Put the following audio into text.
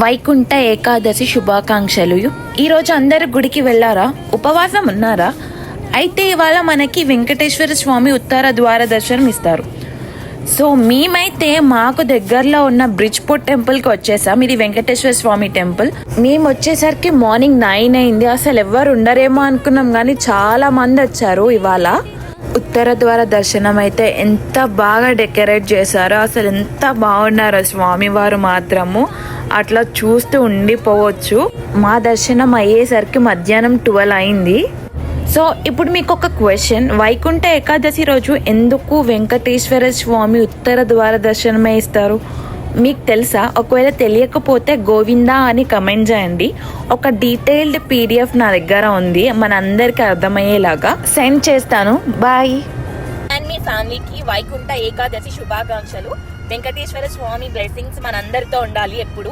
వైకుంఠ ఏకాదశి శుభాకాంక్షలు. ఈరోజు అందరు గుడికి వెళ్ళారా? ఉపవాసం ఉన్నారా? అయితే ఇవాళ మనకి వెంకటేశ్వర స్వామి ఉత్తర ద్వార దర్శనం ఇస్తారు. సో మేమైతే మాకు దగ్గరలో ఉన్న బ్రిడ్జ్పోర్ట్ టెంపుల్కి వచ్చేసాం. ఇది వెంకటేశ్వర స్వామి టెంపుల్. మేము వచ్చేసరికి మార్నింగ్ 9 అయింది. అసలు ఎవరు ఉండరేమో అనుకున్నాం, కానీ చాలా మంది వచ్చారు. ఇవాళ ఉత్తర ద్వార దర్శనం అయితే ఎంత బాగా డెకరేట్ చేశారో, అసలు ఎంత బాగున్నారో స్వామివారు మాత్రము. అట్లా చూస్తూ ఉండిపోవచ్చు. మా దర్శనం అయ్యేసరికి మధ్యాహ్నం 12 అయింది. సో ఇప్పుడు మీకు ఒక క్వశ్చన్, వైకుంఠ ఏకాదశి రోజు ఎందుకు వెంకటేశ్వర స్వామి ఉత్తర ద్వార దర్శనమే ఇస్తారు? మీకు తెలుసా? ఒకవేళ తెలియకపోతే గోవిందా అని కమెంట్ చేయండి. ఒక డీటెయిల్డ్ PDF నా దగ్గర ఉంది, మనందరికి అర్థమయ్యేలాగా సెండ్ చేస్తాను. బాయ్. అండ్ మీ ఫ్యామిలీకి వైకుంఠ ఏకాదశి శుభాకాంక్షలు. వెంకటేశ్వర స్వామి బ్లెస్సింగ్స్ మనందరితో ఉండాలి ఎప్పుడు.